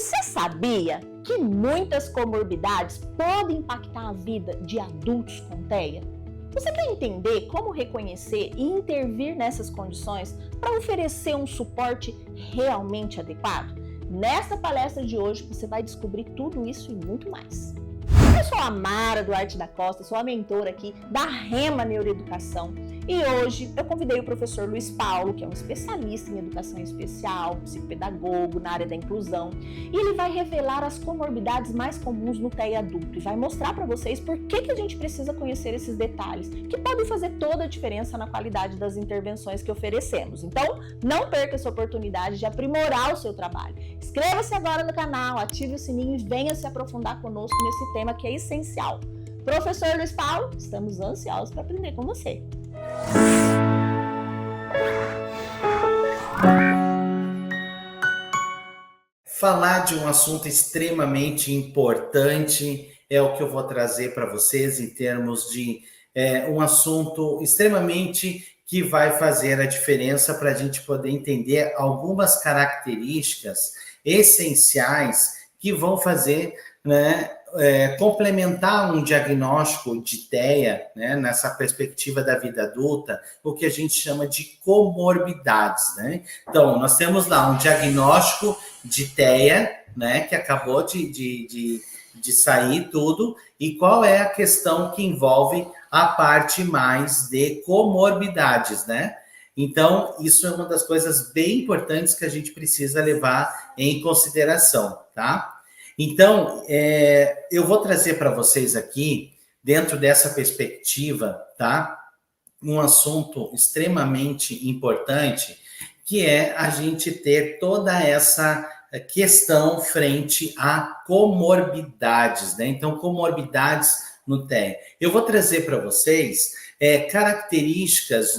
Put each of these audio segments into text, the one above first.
Você sabia que muitas comorbidades podem impactar a vida de adultos com TEA? Você quer entender como reconhecer e intervir nessas condições para oferecer um suporte realmente adequado? Nesta palestra de hoje você vai descobrir tudo isso e muito mais. Eu sou a Mara Duarte da Costa, sou a mentora aqui da Rema Neuroeducação e hoje eu convidei o professor Luiz Paulo, que é um especialista em educação especial, psicopedagogo na área da inclusão, e ele vai revelar as comorbidades mais comuns no TEA adulto e vai mostrar para vocês por que a gente precisa conhecer esses detalhes, que podem fazer toda a diferença na qualidade das intervenções que oferecemos. Então, não perca essa oportunidade de aprimorar o seu trabalho. Inscreva-se agora no canal, ative o sininho e venha se aprofundar conosco nesse tema que é essencial. Professor Luiz Paulo, estamos ansiosos para aprender com você. Falar de um assunto extremamente importante é o que eu vou trazer para vocês em termos de um assunto extremamente que vai fazer a diferença para a gente poder entender algumas características essenciais que vão fazer, complementar um diagnóstico de TEA, nessa perspectiva da vida adulta, o que a gente chama de comorbidades, Então, nós temos lá um diagnóstico de TEA, que acabou de sair tudo, e qual é a questão que envolve a parte mais de comorbidades, Então, isso é uma das coisas bem importantes que a gente precisa levar em consideração, tá? Então, eu vou trazer para vocês aqui, dentro dessa perspectiva, tá? Um assunto extremamente importante, que é a gente ter toda essa questão frente a comorbidades, Então, comorbidades no TEA. Eu vou trazer para vocês características,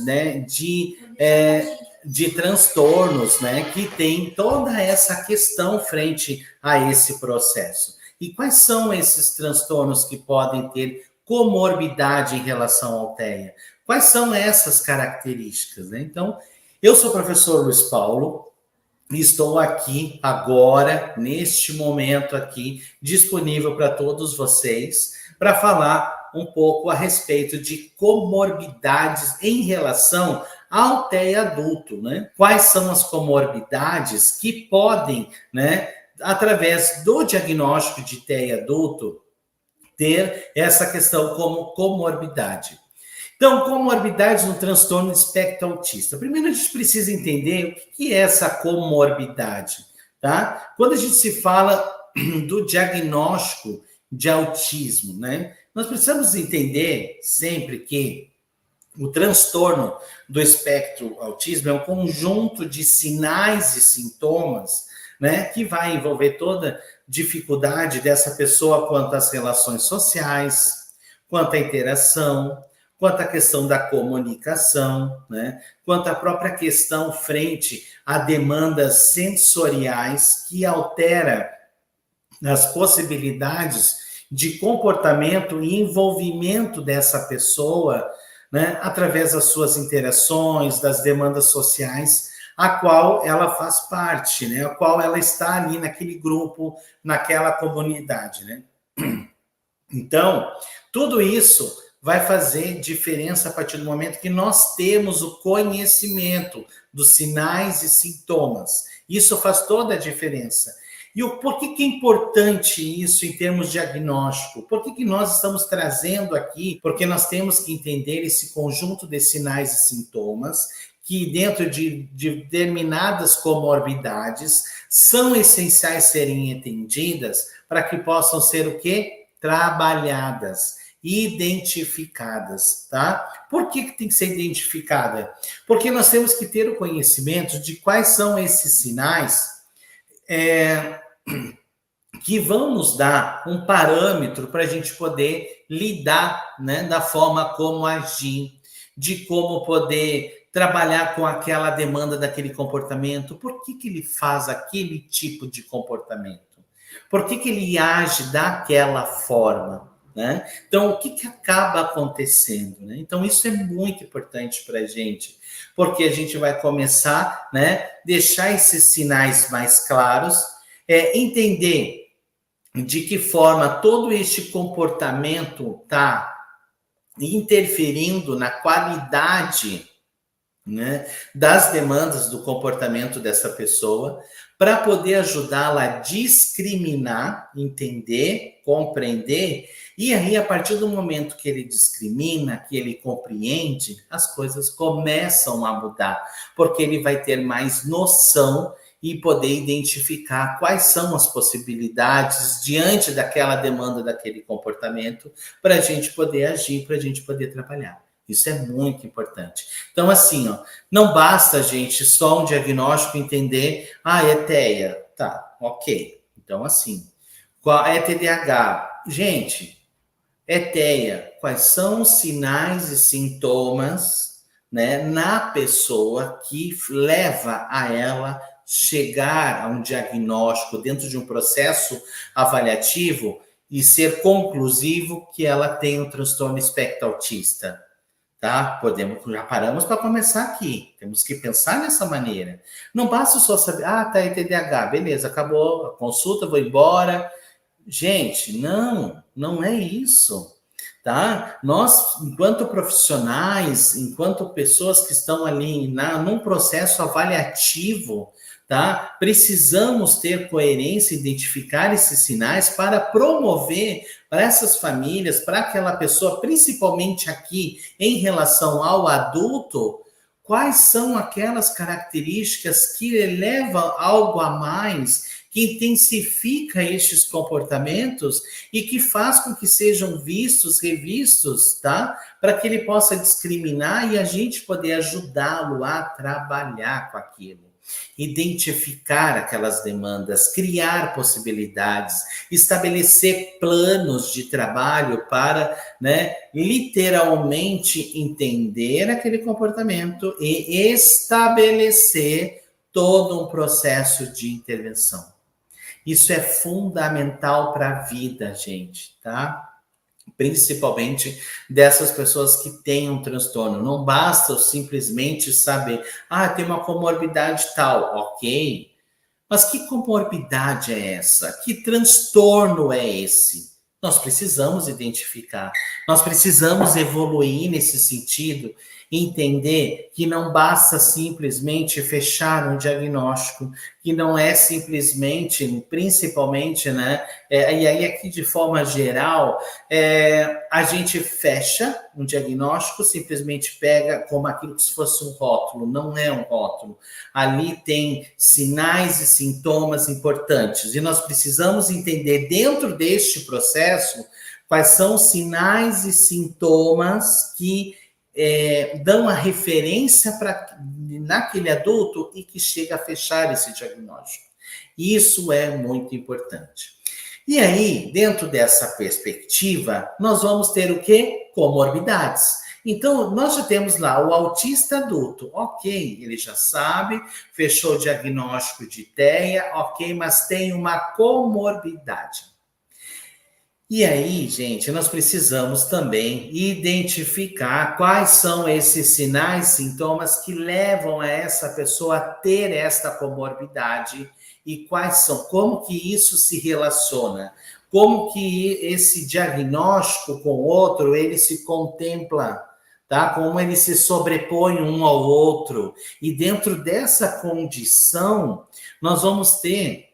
de transtornos, que tem toda essa questão frente a esse processo. E quais são esses transtornos que podem ter comorbidade em relação ao TEA? Quais são essas características? Então, eu sou o professor Luiz Paulo e estou aqui agora, neste momento aqui, disponível para todos vocês, para falar um pouco a respeito de comorbidades em relação ao TEA adulto, Quais são as comorbidades que podem, através do diagnóstico de TEA adulto, ter essa questão como comorbidade. Então, comorbidades no transtorno do espectro autista. Primeiro, a gente precisa entender o que é essa comorbidade, tá? Quando a gente se fala do diagnóstico de autismo, nós precisamos entender sempre que o transtorno do espectro autismo é um conjunto de sinais e sintomas, que vai envolver toda dificuldade dessa pessoa quanto às relações sociais, quanto à interação, quanto à questão da comunicação, quanto à própria questão frente a demandas sensoriais que altera as possibilidades de comportamento e envolvimento dessa pessoa, através das suas interações, das demandas sociais, a qual ela faz parte, a qual ela está ali naquele grupo, naquela comunidade, Então, tudo isso vai fazer diferença a partir do momento que nós temos o conhecimento dos sinais e sintomas. Isso faz toda a diferença. E por que é importante isso em termos diagnóstico? Por que nós estamos trazendo aqui? Porque nós temos que entender esse conjunto de sinais e sintomas que dentro de determinadas comorbidades são essenciais serem entendidas para que possam ser o quê? Trabalhadas, identificadas, tá? Por que tem que ser identificada? Porque nós temos que ter o conhecimento de quais são esses sinais que vão nos dar um parâmetro para a gente poder lidar, da forma como agir, de como poder trabalhar com aquela demanda daquele comportamento. Por que ele faz aquele tipo de comportamento? Por que ele age daquela forma? Então, o que acaba acontecendo? Então, isso é muito importante para a gente, porque a gente vai começar, deixar esses sinais mais claros Entender de que forma todo este comportamento está interferindo na qualidade, né, das demandas do comportamento dessa pessoa, para poder ajudá-la a discriminar, entender, compreender, e aí, a partir do momento que ele discrimina, que ele compreende, as coisas começam a mudar, porque ele vai ter mais noção e poder identificar quais são as possibilidades diante daquela demanda, daquele comportamento, para a gente poder agir, para a gente poder trabalhar. Isso é muito importante. Então, assim, não basta, gente, só um diagnóstico entender, é TEA. Tá, ok. Então, assim, qual é TDAH? Gente, TEA. Quais são os sinais e sintomas, né, na pessoa que leva a ela chegar a um diagnóstico dentro de um processo avaliativo e ser conclusivo que ela tem um transtorno espectro autista? Tá? Já paramos para começar aqui. Temos que pensar nessa maneira. Não basta só saber, tá, é TDAH, beleza, acabou a consulta, vou embora. Gente, não é isso, tá? Nós, enquanto profissionais, enquanto pessoas que estão ali num processo avaliativo, tá? Precisamos ter coerência, identificar esses sinais para promover para essas famílias, para aquela pessoa, principalmente aqui em relação ao adulto, quais são aquelas características que elevam algo a mais, que intensifica estes comportamentos e que faz com que sejam vistos, revistos, tá? Para que ele possa discriminar e a gente poder ajudá-lo a trabalhar com aquilo. Identificar aquelas demandas, criar possibilidades, estabelecer planos de trabalho para, né, literalmente entender aquele comportamento e estabelecer todo um processo de intervenção. Isso é fundamental para a vida, gente, tá? Principalmente dessas pessoas que têm um transtorno. Não basta simplesmente saber, tem uma comorbidade tal, ok. Mas que comorbidade é essa? Que transtorno é esse? Nós precisamos identificar, nós precisamos evoluir nesse sentido, entender que não basta simplesmente fechar um diagnóstico, que não é simplesmente, principalmente, né? E aí aqui de forma geral, a gente fecha um diagnóstico, simplesmente pega como aquilo que se fosse um rótulo, não é um rótulo. Ali tem sinais e sintomas importantes, e nós precisamos entender dentro deste processo quais são os sinais e sintomas que dão a referência naquele adulto e que chega a fechar esse diagnóstico. Isso é muito importante. E aí, dentro dessa perspectiva, nós vamos ter o quê? Comorbidades. Então, nós já temos lá o autista adulto, ok, ele já sabe, fechou o diagnóstico de TEA, ok, mas tem uma comorbidade. E aí, gente, nós precisamos também identificar quais são esses sinais, sintomas que levam a essa pessoa a ter esta comorbidade e quais são, como que isso se relaciona, como que esse diagnóstico com o outro, ele se contempla, tá? Como ele se sobrepõe um ao outro. E dentro dessa condição, nós vamos ter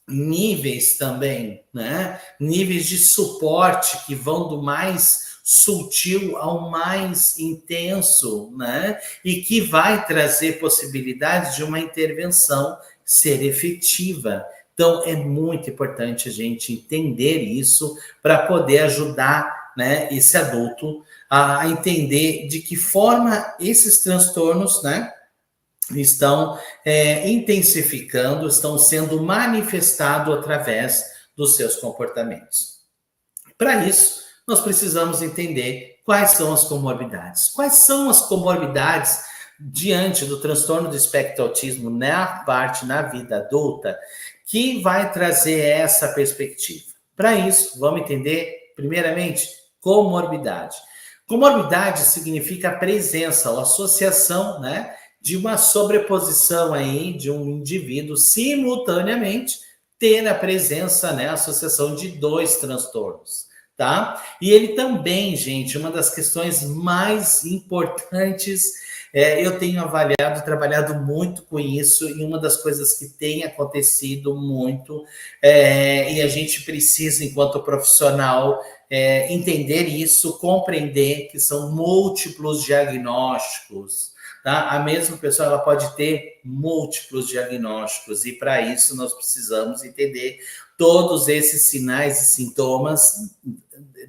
níveis também, né? Níveis de suporte que vão do mais sutil ao mais intenso, né? E que vai trazer possibilidades de uma intervenção ser efetiva. Então, é muito importante a gente entender isso para poder ajudar, né, esse adulto a entender de que forma esses transtornos, né, estão intensificando, estão sendo manifestados através dos seus comportamentos. Para isso, nós precisamos entender quais são as comorbidades. Quais são as comorbidades diante do transtorno do espectro autismo na vida adulta que vai trazer essa perspectiva? Para isso, vamos entender, primeiramente, comorbidade. Comorbidade significa a presença ou associação, né, de uma sobreposição aí de um indivíduo simultaneamente ter a presença, né, a associação de 2 transtornos, tá? E ele também, gente, uma das questões mais importantes, eu tenho avaliado, trabalhado muito com isso, e uma das coisas que tem acontecido muito, e a gente precisa, enquanto profissional, entender isso, compreender que são múltiplos diagnósticos, tá? A mesma pessoa ela pode ter múltiplos diagnósticos, e para isso nós precisamos entender todos esses sinais e sintomas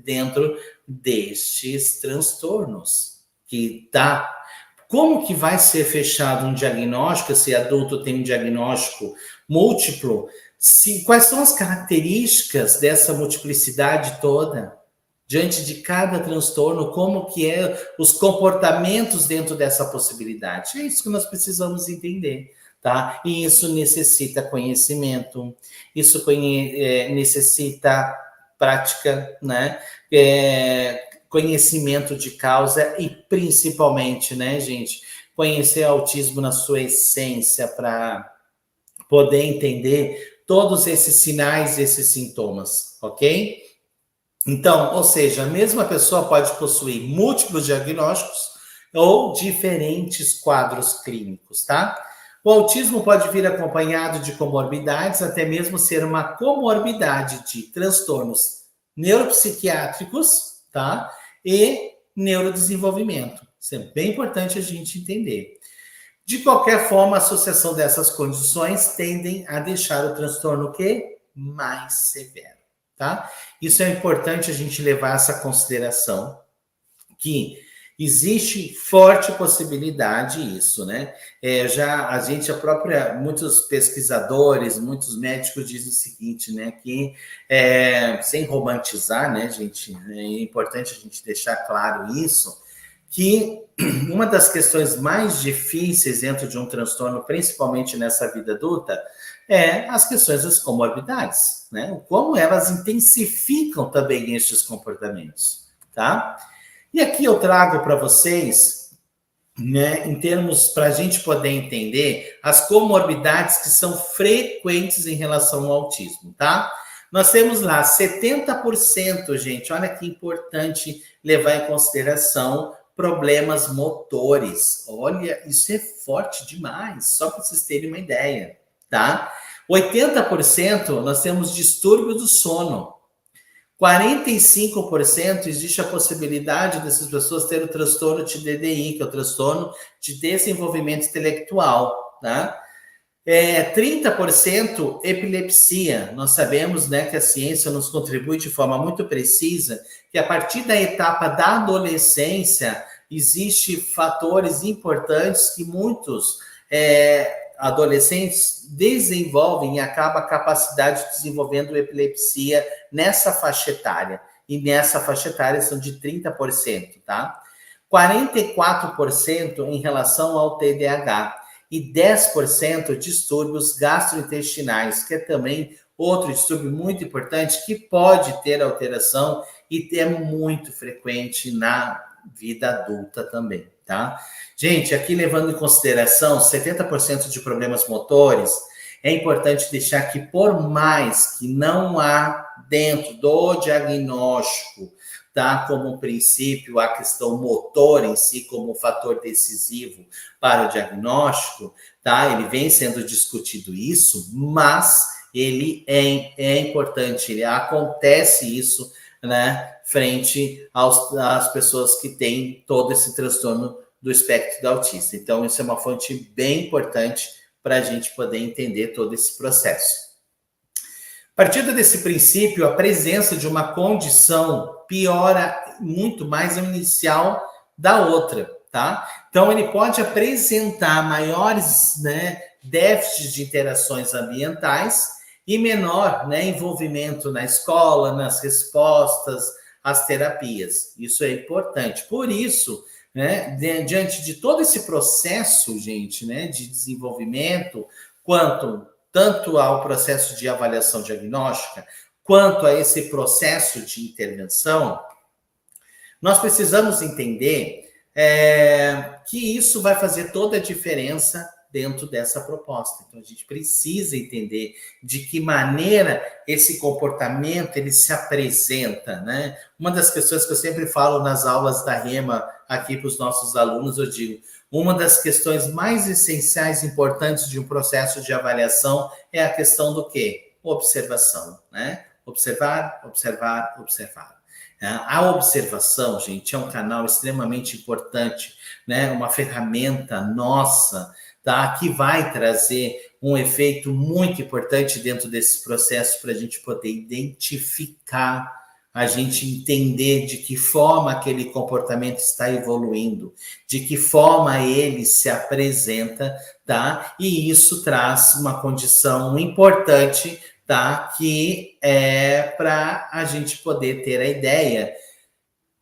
dentro destes transtornos. Que tá. Como que vai ser fechado um diagnóstico, se adulto tem um diagnóstico múltiplo? Quais são as características dessa multiplicidade toda? Diante de cada transtorno, como que é os comportamentos dentro dessa possibilidade? É isso que nós precisamos entender, tá? E isso necessita conhecimento, isso necessita prática, né? Conhecimento de causa e, principalmente, né, gente, conhecer o autismo na sua essência para poder entender todos esses sinais, esses sintomas, ok? Então, ou seja, a mesma pessoa pode possuir múltiplos diagnósticos ou diferentes quadros clínicos, tá? O autismo pode vir acompanhado de comorbidades, até mesmo ser uma comorbidade de transtornos neuropsiquiátricos, tá? E neurodesenvolvimento. Isso é bem importante a gente entender. De qualquer forma, a associação dessas condições tendem a deixar o transtorno mais severo. Tá? Isso é importante a gente levar essa consideração, que existe forte possibilidade isso, né? Muitos pesquisadores, muitos médicos dizem o seguinte, né? Que sem romantizar, né, gente? É importante a gente deixar claro isso, que uma das questões mais difíceis dentro de um transtorno, principalmente nessa vida adulta, as questões das comorbidades, né? Como elas intensificam também estes comportamentos, tá? E aqui eu trago para vocês, né, em termos para a gente poder entender as comorbidades que são frequentes em relação ao autismo, tá? Nós temos lá 70%, gente, olha que importante levar em consideração problemas motores. Olha, isso é forte demais, só para vocês terem uma ideia. Tá? 80% nós temos distúrbio do sono. 45% existe a possibilidade dessas pessoas terem o transtorno de DDI, que é o transtorno de desenvolvimento intelectual, tá? 30% epilepsia. Nós sabemos, né, que a ciência nos contribui de forma muito precisa que a partir da etapa da adolescência existem fatores importantes que muitos adolescentes desenvolvem e acaba a capacidade de desenvolvendo epilepsia nessa faixa etária. E nessa faixa etária são de 30%, tá? 44% em relação ao TDAH e 10% distúrbios gastrointestinais, que é também outro distúrbio muito importante que pode ter alteração e é muito frequente na vida adulta também, tá? Gente, aqui levando em consideração 70% de problemas motores, é importante deixar que por mais que não há dentro do diagnóstico, tá, como princípio a questão motor em si como fator decisivo para o diagnóstico, tá? Ele vem sendo discutido isso, mas ele é importante, acontece isso, né, frente às pessoas que têm todo esse transtorno do espectro do autista. Então, isso é uma fonte bem importante para a gente poder entender todo esse processo. Partindo desse princípio, a presença de uma condição piora muito mais a inicial da outra, tá? Então, ele pode apresentar maiores, né, déficits de interações ambientais e menor, né, envolvimento na escola, nas respostas, às terapias. Isso é importante. Por isso, né, diante de todo esse processo, gente, né, de desenvolvimento, tanto ao processo de avaliação diagnóstica, quanto a esse processo de intervenção, nós precisamos entender que isso vai fazer toda a diferença dentro dessa proposta. Então, a gente precisa entender de que maneira esse comportamento ele se apresenta, né? Uma das questões que eu sempre falo nas aulas da Rema aqui para os nossos alunos, eu digo, uma das questões mais essenciais e importantes de um processo de avaliação é a questão do quê? Observação, né? Observar, observar, observar. A observação, gente, é um canal extremamente importante, né? Uma ferramenta nossa, tá? Que vai trazer um efeito muito importante dentro desse processo para a gente poder identificar, a gente entender de que forma aquele comportamento está evoluindo, de que forma ele se apresenta, tá? E isso traz uma condição importante, tá? Que é para a gente poder ter a ideia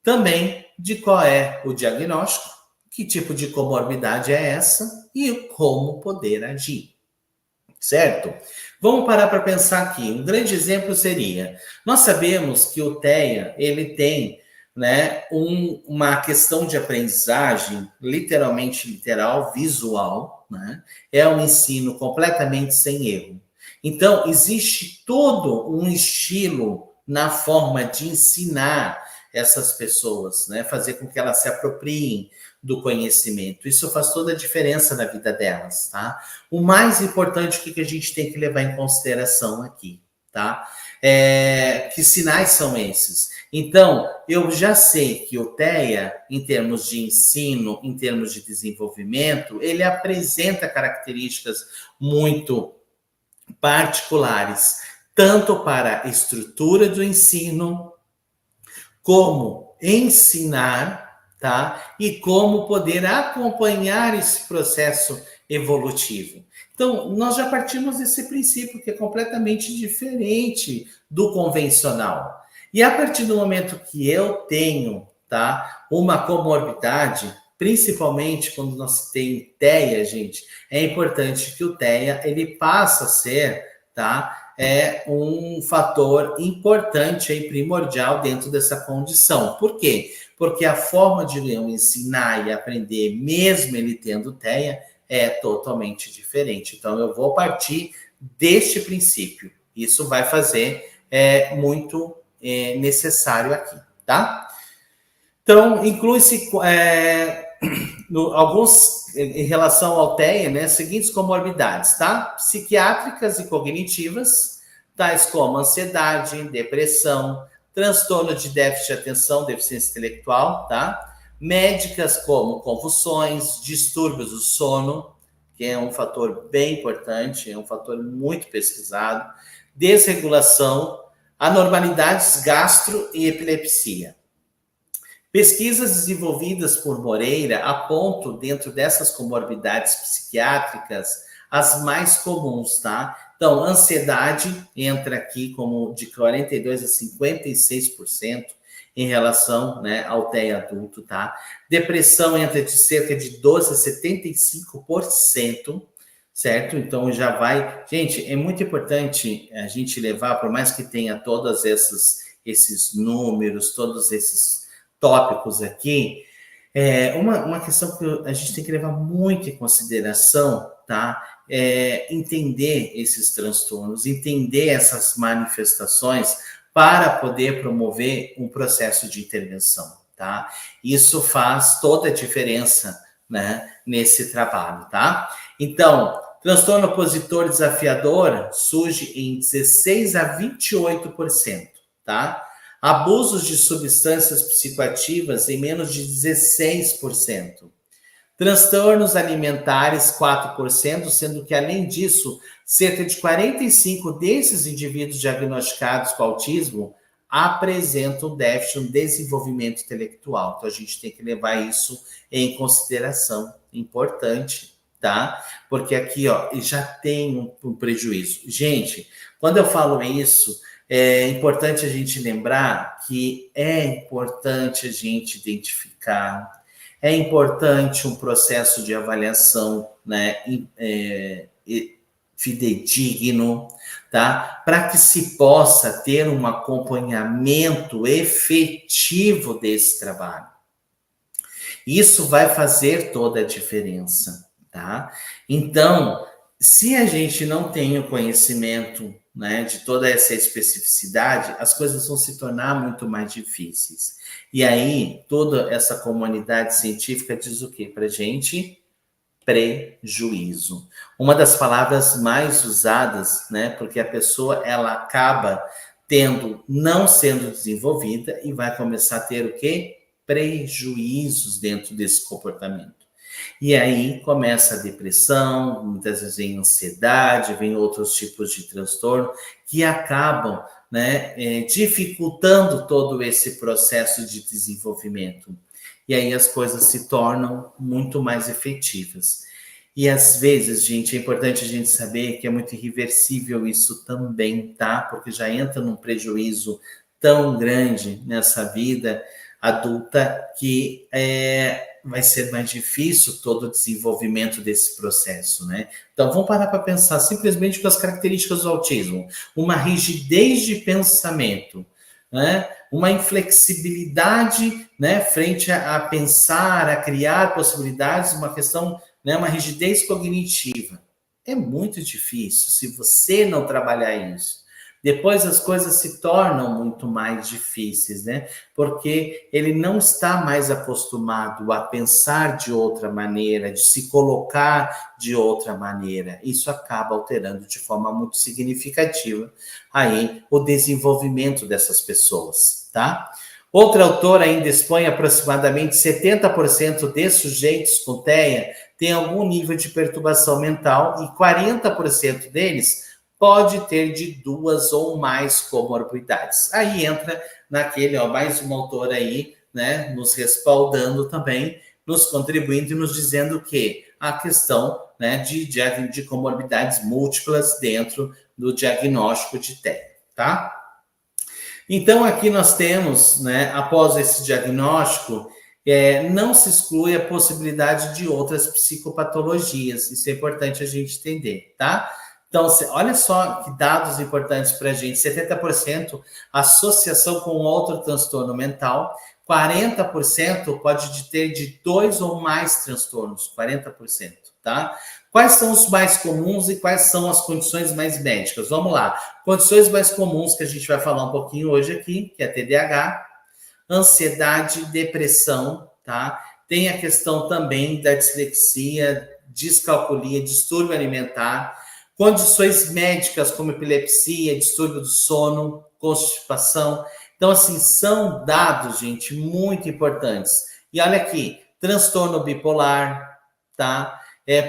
também de qual é o diagnóstico, que tipo de comorbidade é essa e como poder agir, certo? Vamos parar para pensar aqui. Um grande exemplo seria, nós sabemos que o TEA, ele tem, né, uma questão de aprendizagem literalmente literal, visual, né? É um ensino completamente sem erro. Então, existe todo um estilo na forma de ensinar essas pessoas, né? Fazer com que elas se apropriem do conhecimento. Isso faz toda a diferença na vida delas, tá? O mais importante, o que a gente tem que levar em consideração aqui, tá? Que sinais são esses? Então, eu já sei que o TEA, em termos de ensino, em termos de desenvolvimento, ele apresenta características muito particulares, tanto para a estrutura do ensino, como ensinar, tá? E como poder acompanhar esse processo evolutivo. Então, nós já partimos desse princípio que é completamente diferente do convencional. E a partir do momento que eu tenho, tá, uma comorbidade, principalmente quando nós tem TEA, gente, é importante que o TEA ele passa a ser, tá, um fator importante e primordial dentro dessa condição. Por quê? Porque a forma de eu ensinar e aprender, mesmo ele tendo TEA, é totalmente diferente. Então, eu vou partir deste princípio. Isso vai fazer muito necessário aqui, tá? Então, inclui-se alguns, em relação ao TEA, né, seguintes comorbidades, tá? Psiquiátricas e cognitivas, tais como ansiedade, depressão, transtorno de déficit de atenção, deficiência intelectual, tá? Médicas como convulsões, distúrbios do sono, que é um fator bem importante, é um fator muito pesquisado, desregulação, anormalidades gastro e epilepsia. Pesquisas desenvolvidas por Moreira apontam, dentro dessas comorbidades psiquiátricas, as mais comuns, tá? Então, ansiedade entra aqui como de 42% a 56% em relação, né, ao TEA adulto, tá? Depressão entra de cerca de 12% a 75%, certo? Então, já vai... Gente, é muito importante a gente levar, por mais que tenha todos esses números, todos esses tópicos aqui, uma questão que a gente tem que levar muito em consideração, tá? Entender esses transtornos, entender essas manifestações para poder promover um processo de intervenção, tá? Isso faz toda a diferença, né, nesse trabalho, tá? Então, transtorno opositor desafiador surge em 16% a 28%, tá? Abusos de substâncias psicoativas em menos de 16%. Transtornos alimentares, 4%, sendo que, além disso, cerca de 45% desses indivíduos diagnosticados com autismo apresentam déficit no desenvolvimento intelectual. Então, a gente tem que levar isso em consideração. Importante, tá? Porque aqui, ó, já tem um prejuízo. Gente, quando eu falo isso... É importante a gente lembrar que é importante a gente identificar, é importante um processo de avaliação, né, fidedigno, tá? Para que se possa ter um acompanhamento efetivo desse trabalho. Isso vai fazer toda a diferença, tá? Então, se a gente não tem o conhecimento, né, de toda essa especificidade, as coisas vão se tornar muito mais difíceis. E aí, toda essa comunidade científica diz o quê para a gente? Prejuízo. Uma das palavras mais usadas, né, porque a pessoa ela acaba não sendo desenvolvida e vai começar a ter o quê? Prejuízos dentro desse comportamento. E aí começa a depressão, muitas vezes vem ansiedade, vem outros tipos de transtorno que acabam, né, dificultando todo esse processo de desenvolvimento. E aí as coisas se tornam muito mais efetivas. E às vezes, gente, é importante a gente saber que é muito irreversível isso também, tá? Porque já entra num prejuízo tão grande nessa vida adulta que vai ser mais difícil todo o desenvolvimento desse processo, né? Então, vamos parar para pensar simplesmente com as características do autismo. Uma rigidez de pensamento, né? Uma inflexibilidade, né, frente a pensar, a criar possibilidades, uma questão, né, uma rigidez cognitiva. É muito difícil se você não trabalhar isso. Depois as coisas se tornam muito mais difíceis, né? Porque ele não está mais acostumado a pensar de outra maneira, de se colocar de outra maneira. Isso acaba alterando de forma muito significativa aí o desenvolvimento dessas pessoas, tá? Outra autora ainda expõe aproximadamente 70% de sujeitos com TEA tem algum nível de perturbação mental e 40% deles pode ter de 2 ou mais comorbidades. Aí entra naquele, mais uma autora aí, né, nos respaldando também, nos contribuindo e nos dizendo que a questão, né, de comorbidades múltiplas dentro do diagnóstico de TEA, tá? Então, aqui nós temos, né, após esse diagnóstico, não se exclui a possibilidade de outras psicopatologias. Isso é importante a gente entender, tá? Então, olha só que dados importantes para a gente. 70% associação com outro transtorno mental, 40% pode ter de 2 ou mais transtornos, 40%, tá? Quais são os mais comuns e quais são as condições mais médicas? Vamos lá. Condições mais comuns que a gente vai falar um pouquinho hoje aqui, que é TDAH, ansiedade, depressão, tá? Tem a questão também da dislexia, descalculia, distúrbio alimentar, condições médicas como epilepsia, distúrbio do sono, constipação. Então, assim, são dados, gente, muito importantes. E olha aqui, transtorno bipolar, tá?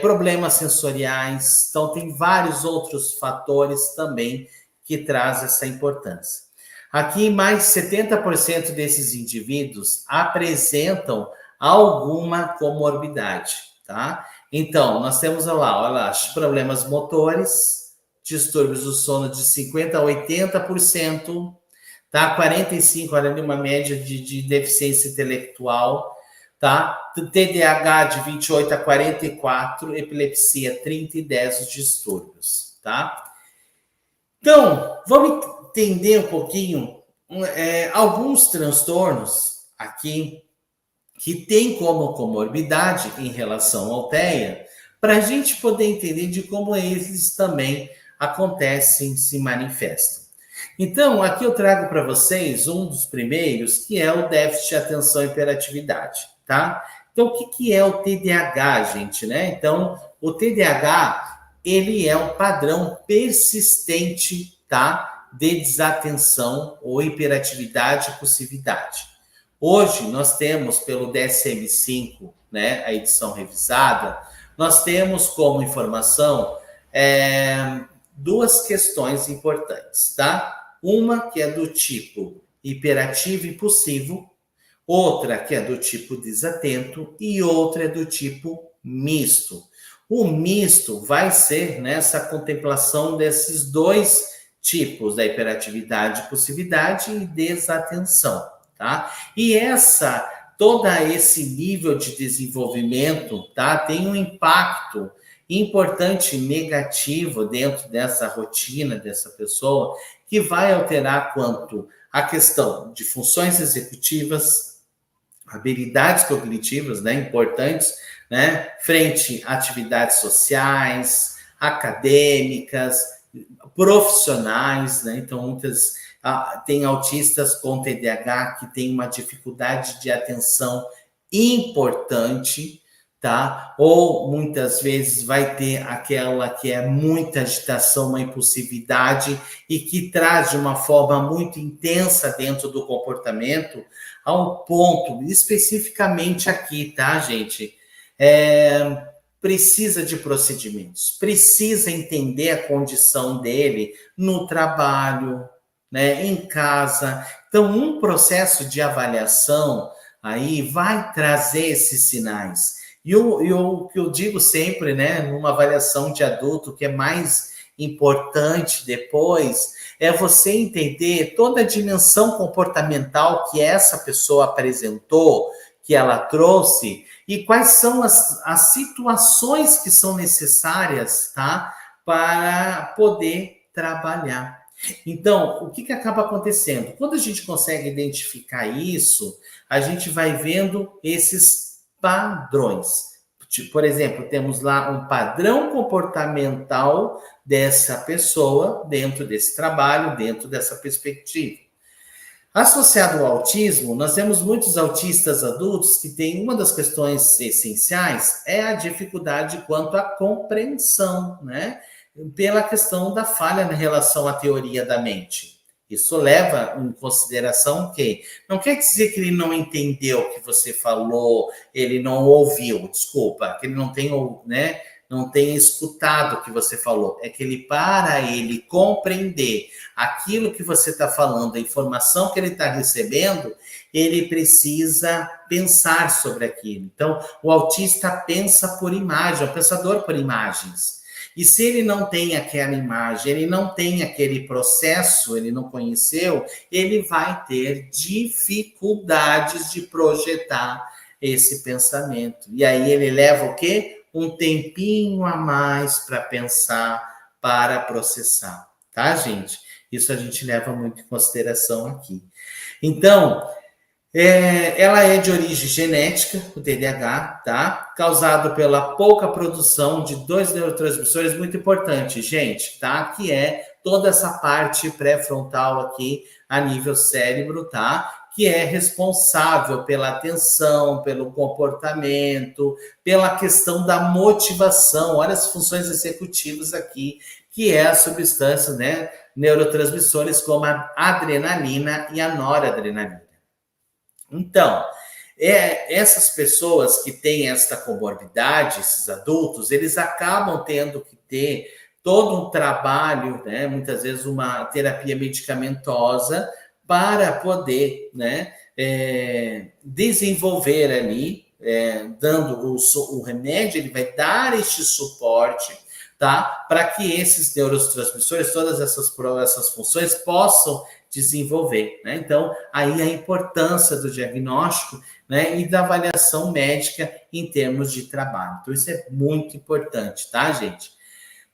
Problemas sensoriais. Então, tem vários outros fatores também que trazem essa importância. Aqui, mais de 70% desses indivíduos apresentam alguma comorbidade, tá? Então, nós temos olha lá, problemas motores, distúrbios do sono de 50% a 80%, tá? 45%, olha ali, uma média de deficiência intelectual, tá? TDAH de 28% a 44%, epilepsia 30% e 10% os distúrbios, tá? Então, vamos entender um pouquinho alguns transtornos aqui que tem como comorbidade em relação ao TEA, para a gente poder entender de como eles também acontecem, se manifestam. Então, aqui eu trago para vocês um dos primeiros, que é o déficit de atenção e hiperatividade, tá? Então, o que é o TDAH, gente, né? Então, o TDAH, ele é um padrão persistente, tá? De desatenção ou hiperatividade e impulsividade. Hoje, nós temos, pelo DSM-5, né, a edição revisada, nós temos como informação duas questões importantes, tá? Uma que é do tipo hiperativo e impulsivo, outra que é do tipo desatento e outra é do tipo misto. O misto vai ser nessa contemplação desses dois tipos, da hiperatividade, impulsividade e desatenção. Tá? E todo esse nível de desenvolvimento, tá, tem um impacto importante negativo dentro dessa rotina dessa pessoa, que vai alterar quanto a questão de funções executivas, habilidades cognitivas, né, importantes né? Frente a atividades sociais, acadêmicas, profissionais, né? Então, tem autistas com TDAH que têm uma dificuldade de atenção importante, tá? Ou muitas vezes vai ter aquela que é muita agitação, uma impulsividade e que traz de uma forma muito intensa dentro do comportamento, ao ponto, especificamente aqui, tá, gente? Precisa de procedimentos, precisa entender a condição dele no trabalho, né, em casa. Então, um processo de avaliação aí vai trazer esses sinais. E o que eu digo sempre, né, numa avaliação de adulto, que é mais importante depois, é você entender toda a dimensão comportamental que essa pessoa apresentou, que ela trouxe, e quais são as situações que são necessárias, tá, para poder trabalhar. Então, o que acaba acontecendo? Quando a gente consegue identificar isso, a gente vai vendo esses padrões. Por exemplo, temos lá um padrão comportamental dessa pessoa dentro desse trabalho, dentro dessa perspectiva. Associado ao autismo, nós temos muitos autistas adultos que têm uma das questões essenciais é a dificuldade quanto à compreensão, né? Pela questão da falha em relação à teoria da mente. Isso leva em consideração que não quer dizer que ele não entendeu o que você falou, ele não ouviu, desculpa, que ele não tem, né, não tem escutado o que você falou. É que para ele compreender aquilo que você está falando, a informação que ele está recebendo, ele precisa pensar sobre aquilo. Então, o autista pensa por imagem, é um pensador por imagens. E se ele não tem aquela imagem, ele não tem aquele processo, ele não conheceu, ele vai ter dificuldades de projetar esse pensamento. E aí ele leva o quê? Um tempinho a mais para pensar, para processar, tá, gente? Isso a gente leva muito em consideração aqui. Então, ela é de origem genética, o TDAH, tá? Causado pela pouca produção de dois neurotransmissores muito importantes, gente, tá? Que é toda essa parte pré-frontal aqui a nível cérebro, tá? Que é responsável pela atenção, pelo comportamento, pela questão da motivação. Olha as funções executivas aqui, que é a substância, né? Neurotransmissores como a adrenalina e a noradrenalina. Então, essas pessoas que têm esta comorbidade, esses adultos, eles acabam tendo que ter todo um trabalho, né, muitas vezes uma terapia medicamentosa para poder, né, desenvolver ali, dando o remédio, ele vai dar este suporte, tá, para que esses neurotransmissores, todas essas funções possam desenvolver, né? Então, aí a importância do diagnóstico, né, e da avaliação médica em termos de trabalho. Então, isso é muito importante, tá, gente?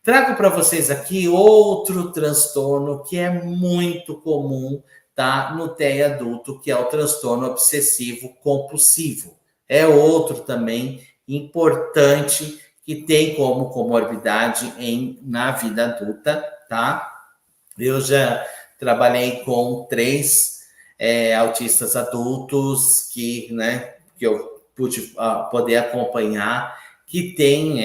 Trago para vocês aqui outro transtorno que é muito comum, tá, no TEA adulto, que é o transtorno obsessivo compulsivo. É outro também importante que tem como comorbidade na vida adulta, tá? Eu já trabalhei com 3 autistas adultos que eu pude poder acompanhar, que tem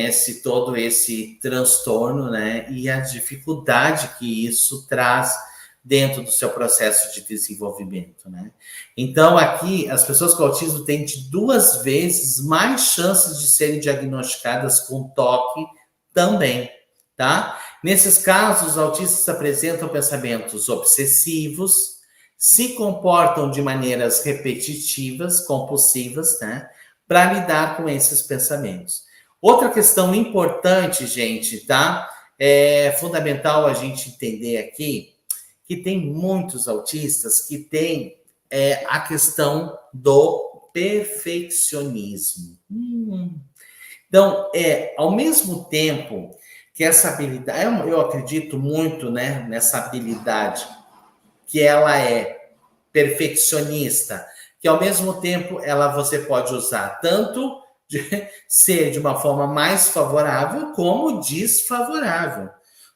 todo esse transtorno, né? E a dificuldade que isso traz dentro do seu processo de desenvolvimento, né? Então, aqui, as pessoas com autismo têm de 2 vezes mais chances de serem diagnosticadas com TOC também, tá? Nesses casos, os autistas apresentam pensamentos obsessivos, se comportam de maneiras repetitivas, compulsivas, né? Para lidar com esses pensamentos. Outra questão importante, gente, tá? É fundamental a gente entender aqui que tem muitos autistas que têm a questão do perfeccionismo. Então, ao mesmo tempo que essa habilidade, eu acredito muito, né, nessa habilidade, que ela é perfeccionista, que ao mesmo tempo você pode usar tanto de ser de uma forma mais favorável como desfavorável.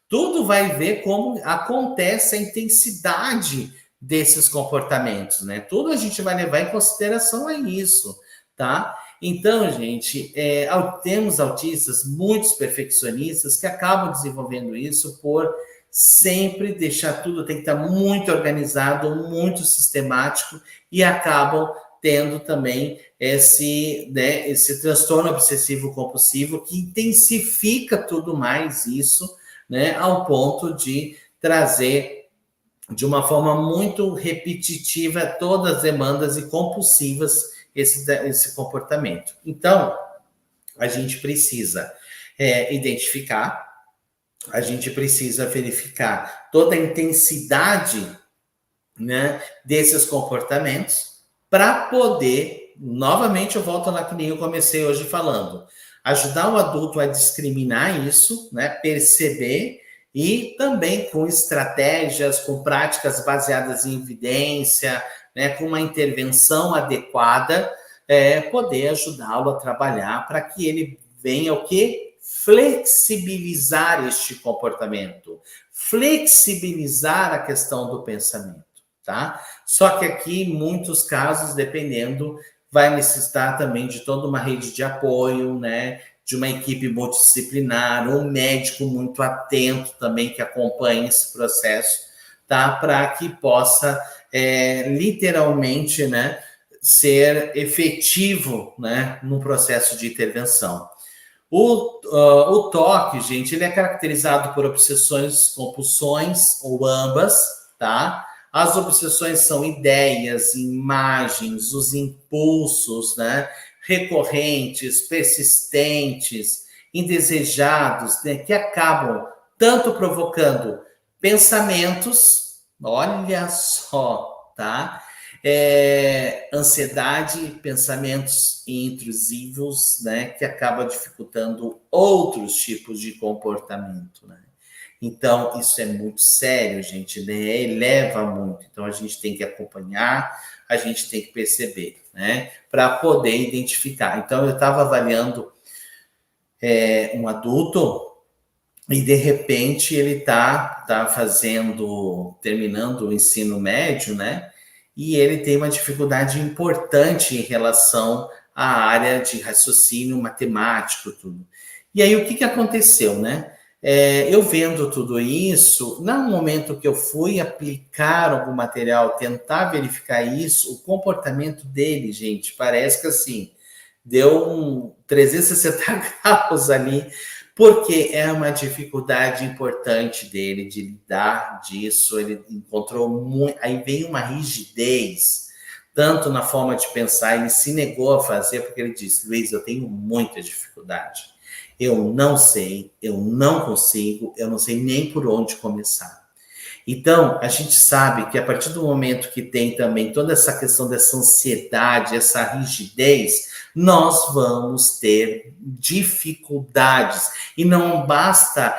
Tudo vai ver como acontece a intensidade desses comportamentos, né? Tudo a gente vai levar em consideração a isso, tá? Então, gente, temos autistas, muitos perfeccionistas, que acabam desenvolvendo isso por sempre deixar tudo, tem que estar muito organizado, muito sistemático, e acabam tendo também esse transtorno obsessivo compulsivo que intensifica tudo mais isso, né, ao ponto de trazer de uma forma muito repetitiva todas as demandas e compulsivas esse comportamento. Então, a gente precisa identificar, a gente precisa verificar toda a intensidade, né, desses comportamentos para poder, novamente eu volto lá que nem eu comecei hoje falando, ajudar o adulto a discriminar isso, né, perceber, e também com estratégias, com práticas baseadas em evidência, né, com uma intervenção adequada, poder ajudá-lo a trabalhar para que ele venha o quê? Flexibilizar este comportamento, flexibilizar a questão do pensamento, tá? Só que aqui, em muitos casos, dependendo, vai necessitar também de toda uma rede de apoio, né? De uma equipe multidisciplinar, um médico muito atento também que acompanhe esse processo, tá? Para que possa literalmente, né, ser efetivo, né, no processo de intervenção. O TOC, gente, ele é caracterizado por obsessões, compulsões ou ambas, tá? As obsessões são ideias, imagens, os impulsos, né? Recorrentes, persistentes, indesejados, né? Que acabam tanto provocando pensamentos, olha só, tá? Ansiedade, pensamentos intrusivos, né? Que acaba dificultando outros tipos de comportamento, né? Então, isso é muito sério, gente, né? Eleva muito. Então, a gente tem que acompanhar, a gente tem que perceber, né? Para poder identificar. Então, eu estava avaliando um adulto e, de repente, ele está terminando o ensino médio, né? E ele tem uma dificuldade importante em relação à área de raciocínio matemático, tudo. E aí, o que aconteceu, né? Eu vendo tudo isso, no momento que eu fui aplicar algum material, tentar verificar isso, o comportamento dele, gente, parece que assim, deu um 360 graus ali, porque é uma dificuldade importante dele de lidar disso, ele encontrou muito, aí vem uma rigidez, tanto na forma de pensar, ele se negou a fazer, porque ele disse, Luiz, eu tenho muita dificuldade. Eu não sei, eu não consigo, eu não sei nem por onde começar. Então, a gente sabe que a partir do momento que tem também toda essa questão dessa ansiedade, essa rigidez, nós vamos ter dificuldades. E não basta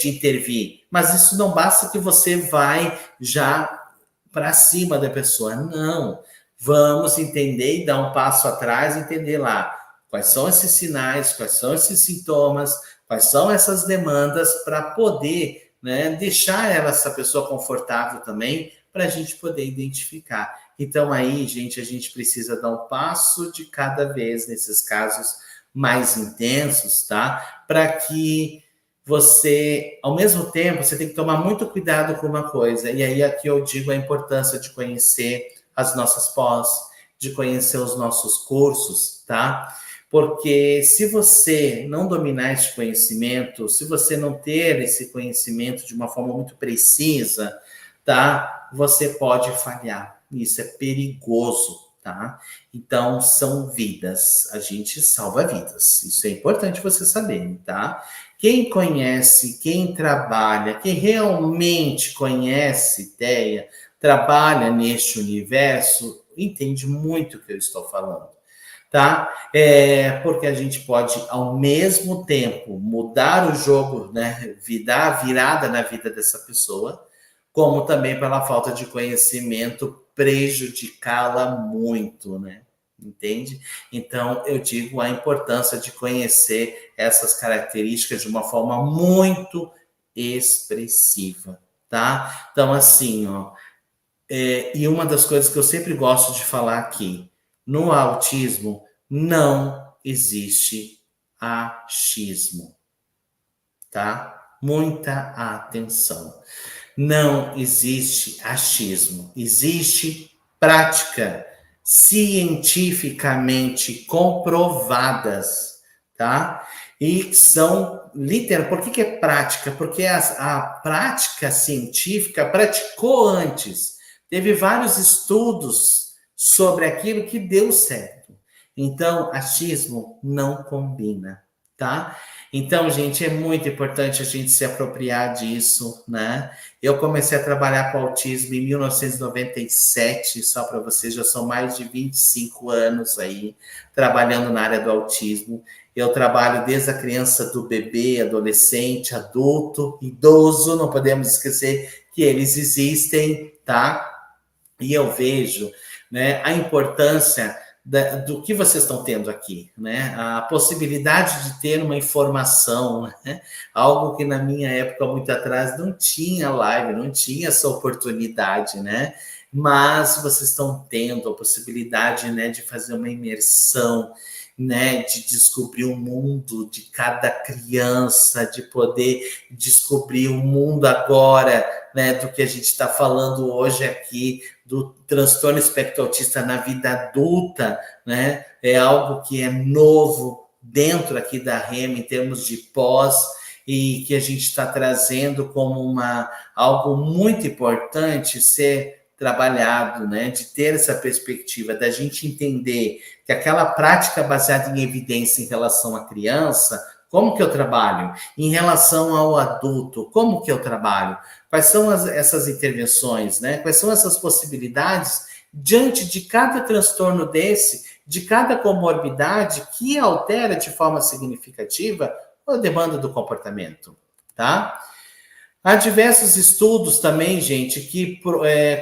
te intervir, mas isso não basta que você vai já para cima da pessoa. Não, vamos entender e dar um passo atrás, entender lá quais são esses sinais, quais são esses sintomas, quais são essas demandas para poder, né, deixar essa pessoa confortável também, para a gente poder identificar. Então aí, gente, a gente precisa dar um passo de cada vez nesses casos mais intensos, tá? Para que você, ao mesmo tempo, você tem que tomar muito cuidado com uma coisa. E aí aqui eu digo a importância de conhecer as nossas pós, de conhecer os nossos cursos, tá? Porque se você não dominar esse conhecimento, se você não ter esse conhecimento de uma forma muito precisa, tá? Você pode falhar. Isso é perigoso, tá? Então, são vidas. A gente salva vidas. Isso é importante você saber, tá? Quem conhece, quem trabalha, quem realmente conhece ideia, trabalha neste universo, entende muito o que eu estou falando. Tá? Porque a gente pode, ao mesmo tempo, mudar o jogo, né? Dar a virada na vida dessa pessoa, como também pela falta de conhecimento prejudicá-la muito, né? entende? Então, eu digo a importância de conhecer essas características de uma forma muito expressiva, tá? Então, assim, ó, e uma das coisas que eu sempre gosto de falar aqui, no autismo não existe achismo, tá? Muita atenção. Não existe achismo, existe prática cientificamente comprovadas, tá? E são literal. Por que é prática? Porque a prática científica praticou antes. Teve vários estudos sobre aquilo que deu certo. Então, achismo não combina, tá? Então, gente, é muito importante a gente se apropriar disso, né? Eu comecei a trabalhar com autismo em 1997, só para vocês, já são mais de 25 anos aí trabalhando na área do autismo. Eu trabalho desde a criança, do bebê, adolescente, adulto, idoso, não podemos esquecer que eles existem, tá? E eu vejo, né, a importância do que vocês estão tendo aqui, né? A possibilidade de ter uma informação, né? Algo que na minha época, muito atrás, não tinha live, não tinha essa oportunidade, né? Mas vocês estão tendo a possibilidade, né, de fazer uma imersão, né, de descobrir o mundo de cada criança, de poder descobrir o mundo agora, né, do que a gente está falando hoje aqui, do transtorno espectro autista na vida adulta, né? É algo que é novo dentro aqui da REM em termos de pós e que a gente está trazendo como algo muito importante ser trabalhado, né? De ter essa perspectiva, da gente entender que aquela prática baseada em evidência em relação à criança, como que eu trabalho? Em relação ao adulto, como que eu trabalho? Quais são essas intervenções, né? Quais são essas possibilidades diante de cada transtorno desse, de cada comorbidade que altera de forma significativa a demanda do comportamento, tá? Há diversos estudos também, gente, que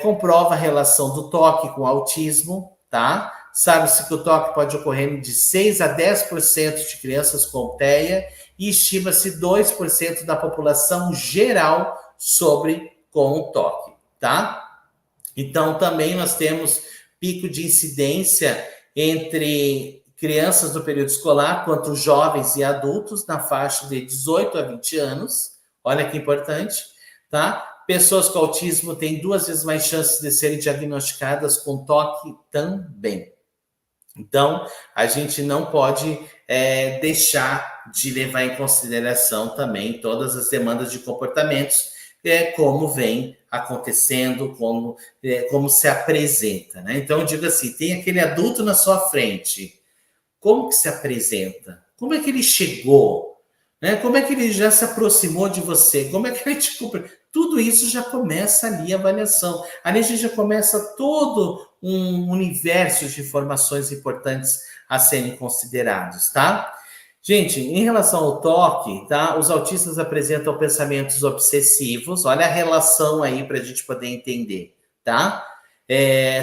comprova a relação do toque com o autismo, tá? Sabe-se que o toque pode ocorrer de 6 a 10% de crianças com TEA e estima-se 2% da população geral com o toque, tá? Então, também nós temos pico de incidência entre crianças do período escolar, quanto jovens e adultos, na faixa de 18 a 20 anos. Olha que importante, tá? Pessoas com autismo têm 2 vezes mais chances de serem diagnosticadas com toque também. Então, a gente não pode deixar de levar em consideração também todas as demandas de comportamentos, como vem acontecendo, como se apresenta, né? Então, eu digo assim, tem aquele adulto na sua frente, como que se apresenta? Como é que ele chegou? Né? Como é que ele já se aproximou de você? Como é que ele te cumpre? Tudo isso já começa ali a avaliação. Ali a gente já começa todo um universo de informações importantes a serem considerados, tá? Gente, em relação ao toque, tá? Os autistas apresentam pensamentos obsessivos. Olha a relação aí para a gente poder entender, tá?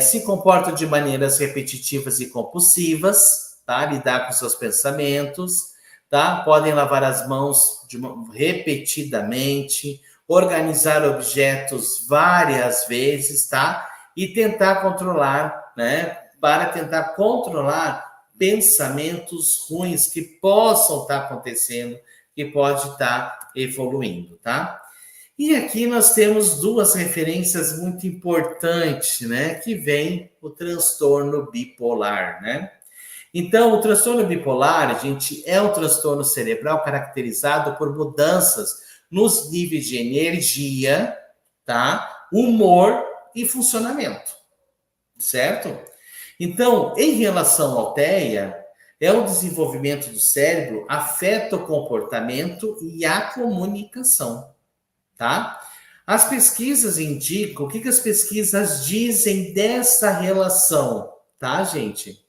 Se comportam de maneiras repetitivas e compulsivas, tá? Lidar com seus pensamentos, tá? Podem lavar as mãos repetidamente, organizar objetos várias vezes, tá? E tentar controlar, né? Para tentar controlar pensamentos ruins que possam estar acontecendo, que pode estar evoluindo, tá? E aqui nós temos 2 referências muito importantes, né? Que vem o transtorno bipolar, né? Então, o transtorno bipolar, gente, é um transtorno cerebral caracterizado por mudanças nos níveis de energia, tá? Humor e funcionamento, certo? Então, em relação ao TEA, o desenvolvimento do cérebro afeta o comportamento e a comunicação, tá? As pesquisas indicam, o que as pesquisas dizem dessa relação, tá, gente?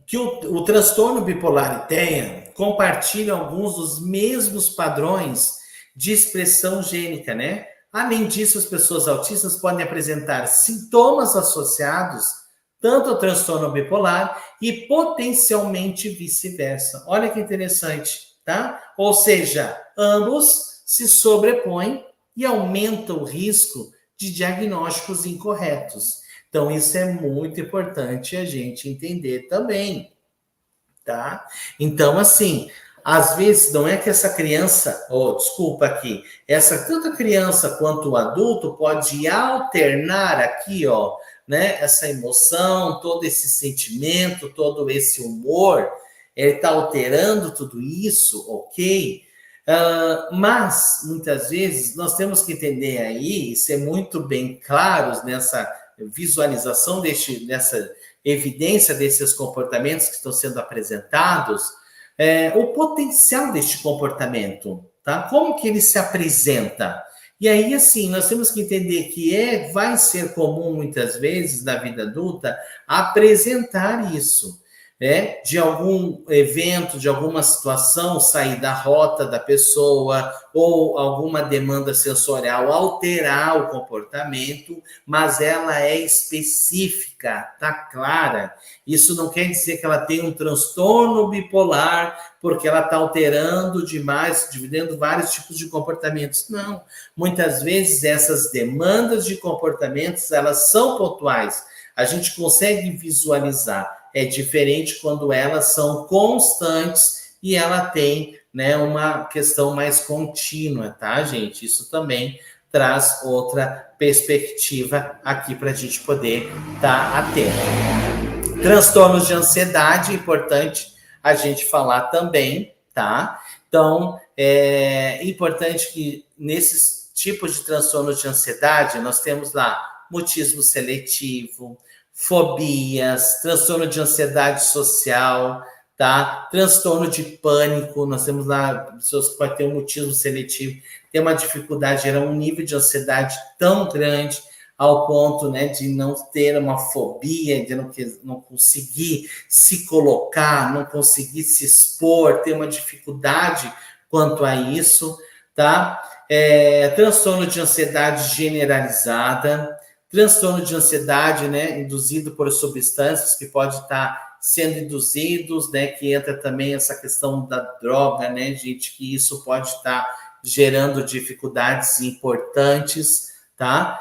Que o transtorno bipolar e TEA compartilham alguns dos mesmos padrões de expressão gênica, né? Além disso, as pessoas autistas podem apresentar sintomas associados tanto ao transtorno bipolar e potencialmente vice-versa. Olha que interessante, tá? Ou seja, ambos se sobrepõem e aumentam o risco de diagnósticos incorretos. Então, isso é muito importante a gente entender também, tá? Então, assim, às vezes não é que essa criança, desculpa aqui, tanto a criança quanto o adulto pode alternar aqui, né, essa emoção, todo esse sentimento, todo esse humor, ele está alterando tudo isso, ok? Mas, muitas vezes, nós temos que entender aí, e ser muito bem claros nessa visualização dessa evidência desses comportamentos que estão sendo apresentados, o potencial deste comportamento, tá? Como que ele se apresenta? E aí, assim, nós temos que entender que vai ser comum, muitas vezes, na vida adulta, apresentar isso, né? De algum evento, de alguma situação, sair da rota da pessoa, ou alguma demanda sensorial alterar o comportamento, mas ela é específica, tá clara. Isso não quer dizer que ela tem um transtorno bipolar, porque ela está alterando demais, dividindo vários tipos de comportamentos. Não. Muitas vezes essas demandas de comportamentos, elas são pontuais. A gente consegue visualizar. É diferente quando elas são constantes e ela tem, né, uma questão mais contínua, tá, gente? Isso também traz outra perspectiva aqui para a gente poder estar atento. Transtornos de ansiedade, importante a gente falar também, tá? Então, é importante que nesses tipos de transtornos de ansiedade, nós temos lá mutismo seletivo, fobias, transtorno de ansiedade social, tá? Transtorno de pânico, nós temos lá pessoas que podem ter um mutismo seletivo, tem uma dificuldade, gerar um nível de ansiedade tão grande ao ponto, né, de não ter uma fobia, de não conseguir se colocar, não conseguir se expor, ter uma dificuldade quanto a isso, tá? Transtorno de ansiedade generalizada, transtorno de ansiedade, né, induzido por substâncias que pode estar sendo induzidos, né, que entra também essa questão da droga, né, gente, que isso pode estar gerando dificuldades importantes, tá?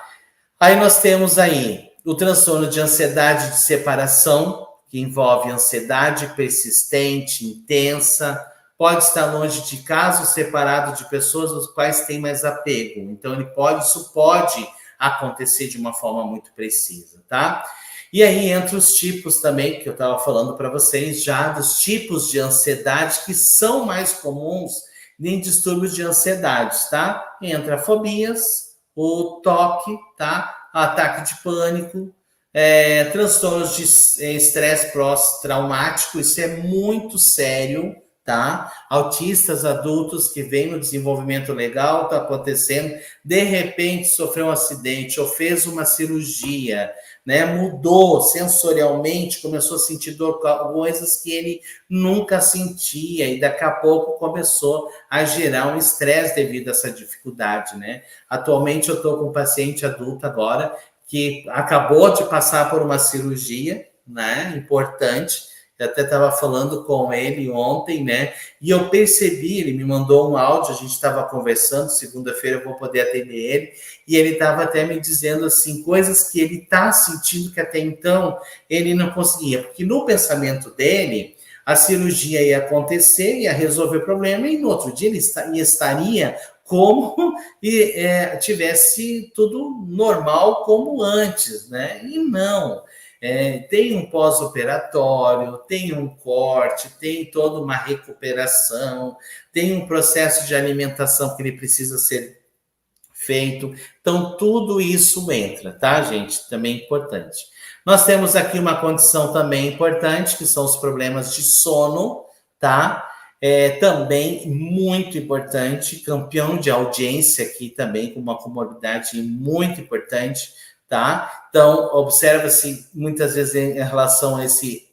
Aí nós temos aí o transtorno de ansiedade de separação, que envolve ansiedade persistente, intensa, pode estar longe de casa, separado de pessoas aos quais tem mais apego. Então, isso pode acontecer de uma forma muito precisa, tá? E aí entra os tipos também, que eu estava falando para vocês já, dos tipos de ansiedade que são mais comuns em distúrbios de ansiedade, tá? Entra fobias, o TOC, tá? Ataque de pânico, transtornos de estresse pós-traumático, isso é muito sério, tá? Autistas adultos que vêm no desenvolvimento legal, tá acontecendo, de repente sofreu um acidente ou fez uma cirurgia, né? Mudou sensorialmente, começou a sentir dor, coisas que ele nunca sentia, e daqui a pouco começou a gerar um estresse devido a essa dificuldade, né? Atualmente eu estou com um paciente adulto agora que acabou de passar por uma cirurgia, né? Importante. Eu até estava falando com ele ontem, né? E eu percebi, ele me mandou um áudio, a gente estava conversando, segunda-feira eu vou poder atender ele, e ele estava até me dizendo assim, coisas que ele está sentindo que até então ele não conseguia, porque no pensamento dele, a cirurgia ia acontecer, ia resolver o problema, e no outro dia ele estaria como tivesse tudo normal como antes, né? E não. Tem um pós-operatório, tem um corte, tem toda uma recuperação, tem um processo de alimentação que ele precisa ser feito. Então, tudo isso entra, tá, gente? Também é importante. Nós temos aqui uma condição também importante, que são os problemas de sono, tá? Também muito importante, campeão de audiência aqui também, com uma comorbidade muito importante, tá? Então, observa-se muitas vezes em relação a esse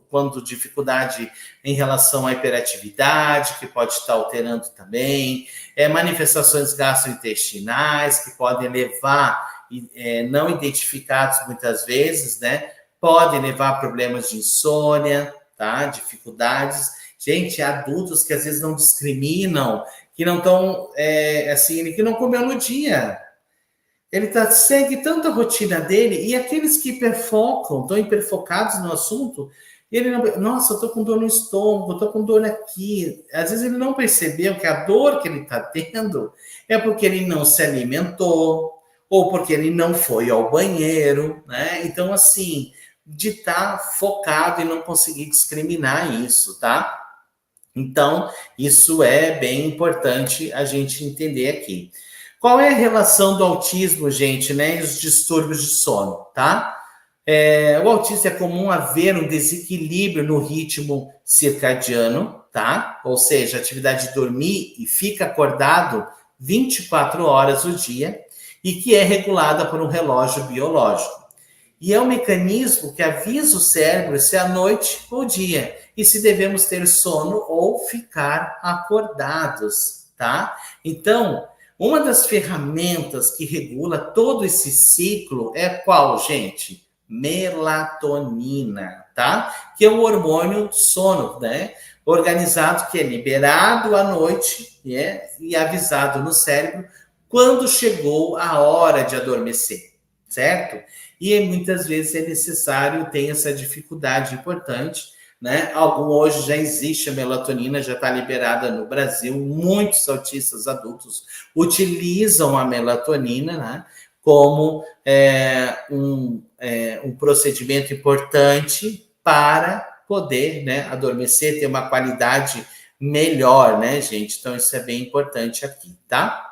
quando dificuldade em relação à hiperatividade, que pode estar alterando também, manifestações gastrointestinais, que podem levar, não identificados muitas vezes, né? Podem levar a problemas de insônia, tá? Dificuldades. Gente, adultos que às vezes não discriminam, que não estão, assim, que não comeu no dia. Ele segue tanto a rotina dele, e aqueles que hiperfocam, estão hiperfocados no assunto, ele não, nossa, eu estou com dor no estômago, estou com dor aqui. Às vezes ele não percebeu que a dor que ele está tendo é porque ele não se alimentou, ou porque ele não foi ao banheiro, né? Então, assim, de estar focado e não conseguir discriminar isso, tá? Então, isso é bem importante a gente entender aqui. Qual é a relação do autismo, gente, né, e os distúrbios de sono, tá? O autismo é comum haver um desequilíbrio no ritmo circadiano, tá? Ou seja, a atividade de dormir e fica acordado 24 horas o dia e que é regulada por um relógio biológico. E é um mecanismo que avisa o cérebro se é noite ou dia e se devemos ter sono ou ficar acordados, tá? Então, uma das ferramentas que regula todo esse ciclo é qual, gente? Melatonina, tá? Que é o hormônio do sono, né? Organizado, que é liberado à noite, né? E avisado no cérebro quando chegou a hora de adormecer, certo? E muitas vezes é necessário ter essa dificuldade importante, né? Hoje já existe a melatonina, já está liberada no Brasil. Muitos autistas adultos utilizam a melatonina, né, como um procedimento importante para poder, né, adormecer, ter uma qualidade melhor, né, gente? Então, isso é bem importante aqui, tá?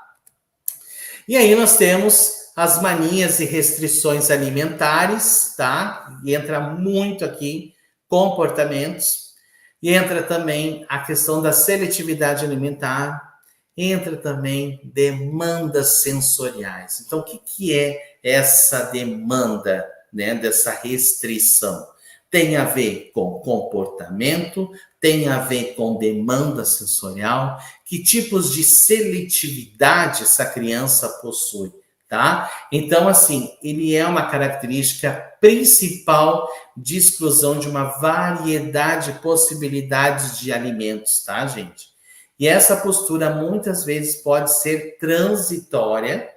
E aí nós temos as manias e restrições alimentares, tá? E entra muito aqui comportamentos, e entra também a questão da seletividade alimentar, entra também demandas sensoriais. Então, o que é essa demanda, né, dessa restrição? Tem a ver com comportamento, tem a ver com demanda sensorial, que tipos de seletividade essa criança possui, tá? Então, assim, ele é uma característica principal de exclusão de uma variedade de possibilidades de alimentos, tá, gente? E essa postura muitas vezes pode ser transitória,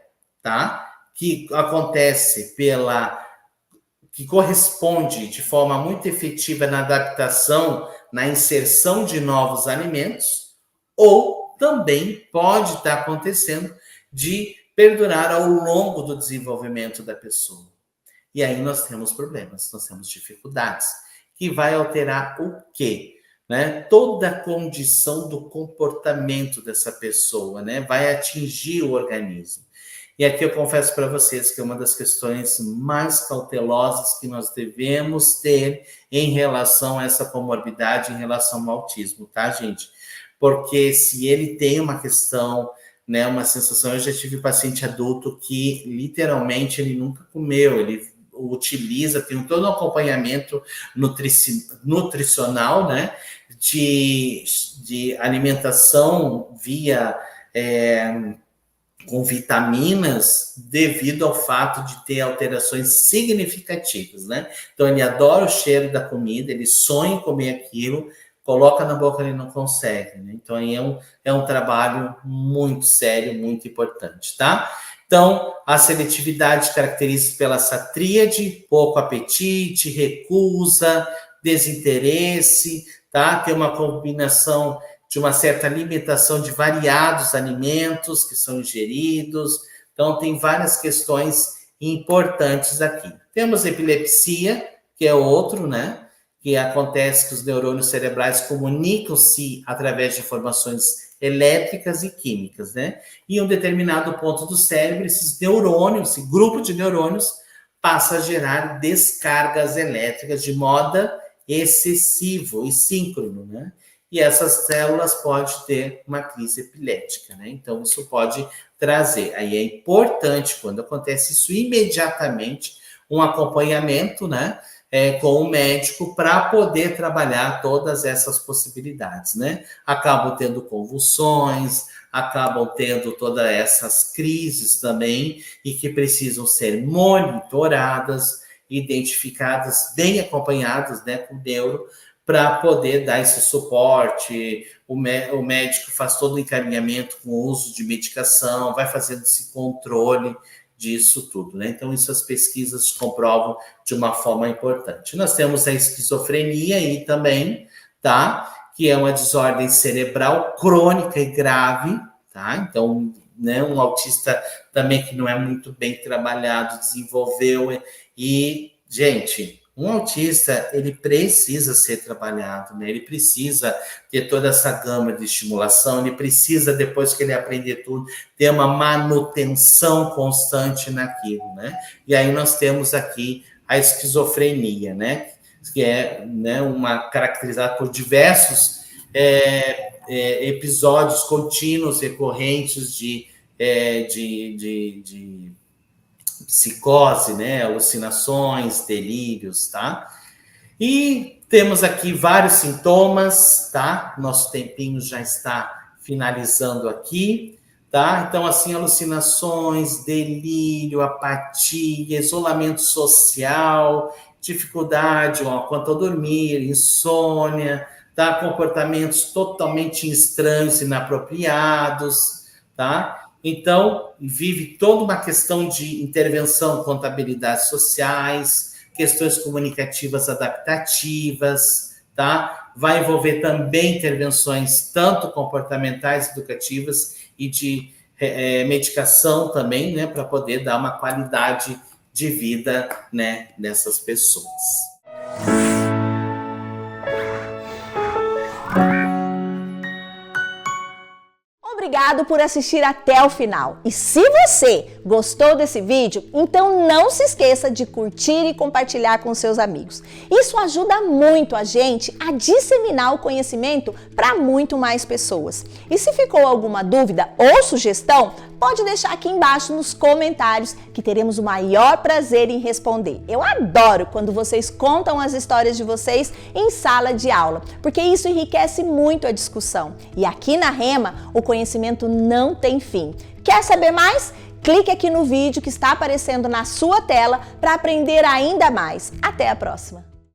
tá? Que acontece que corresponde de forma muito efetiva na adaptação, na inserção de novos alimentos, ou também pode estar acontecendo de perdurar ao longo do desenvolvimento da pessoa. E aí nós temos problemas, nós temos dificuldades, que vai alterar o quê? Né? Toda a condição do comportamento dessa pessoa, né? Vai atingir o organismo. E aqui eu confesso para vocês que é uma das questões mais cautelosas que nós devemos ter em relação a essa comorbidade, em relação ao autismo, tá, gente? Porque se ele tem uma questão, né, uma sensação, eu já tive paciente adulto que literalmente ele nunca comeu, ele utiliza, tem todo um acompanhamento nutricional, né, de alimentação via com vitaminas devido ao fato de ter alterações significativas, né? Então ele adora o cheiro da comida, ele sonha em comer aquilo, coloca na boca e ele não consegue, né? Então aí é um trabalho muito sério, muito importante, tá? Então, a seletividade caracteriza pela essa tríade: pouco apetite, recusa, desinteresse, tá? Tem uma combinação de uma certa limitação de variados alimentos que são ingeridos. Então, tem várias questões importantes aqui. Temos epilepsia, que é outro, né? Que acontece que os neurônios cerebrais comunicam-se através de informações elétricas e químicas, né? E em um determinado ponto do cérebro, esses neurônios, esse grupo de neurônios, passa a gerar descargas elétricas de modo excessivo e síncrono, né? E essas células podem ter uma crise epilética, né? Então, isso pode trazer. Aí é importante, quando acontece isso, imediatamente um acompanhamento, né? com o médico para poder trabalhar todas essas possibilidades, né? Acabam tendo convulsões, acabam tendo todas essas crises também e que precisam ser monitoradas, identificadas, bem acompanhadas, né, com o neuro, para poder dar esse suporte. O médico faz todo o encaminhamento com o uso de medicação, vai fazendo esse controle disso tudo, né? Então, isso as pesquisas comprovam de uma forma importante. Nós temos a esquizofrenia aí também, tá? Que é uma desordem cerebral crônica e grave, tá? Então, né, um autista também que não é muito bem trabalhado, desenvolveu e, gente, um autista, ele precisa ser trabalhado, né? Ele precisa ter toda essa gama de estimulação, ele precisa, depois que ele aprender tudo, ter uma manutenção constante naquilo, né? E aí nós temos aqui a esquizofrenia, né? Que é, né, uma caracterizada por diversos episódios contínuos, recorrentes de psicose, né, alucinações, delírios, tá? E temos aqui vários sintomas, tá? Nosso tempinho já está finalizando aqui, tá? Então, assim, alucinações, delírio, apatia, isolamento social, dificuldade quanto a dormir, insônia, tá? Comportamentos totalmente estranhos, inapropriados, tá? Então, vive toda uma questão de intervenção com habilidades sociais, questões comunicativas adaptativas, tá? Vai envolver também intervenções tanto comportamentais, educativas e de medicação também, né? Para poder dar uma qualidade de vida, né, nessas pessoas. Obrigado por assistir até o final. E se você gostou desse vídeo, então não se esqueça de curtir e compartilhar com seus amigos. Isso ajuda muito a gente a disseminar o conhecimento para muito mais pessoas. E se ficou alguma dúvida ou sugestão, pode deixar aqui embaixo nos comentários que teremos o maior prazer em responder. Eu adoro quando vocês contam as histórias de vocês em sala de aula, porque isso enriquece muito a discussão. E aqui na Rema, o conhecimento não tem fim. Quer saber mais? Clique aqui no vídeo que está aparecendo na sua tela para aprender ainda mais. Até a próxima!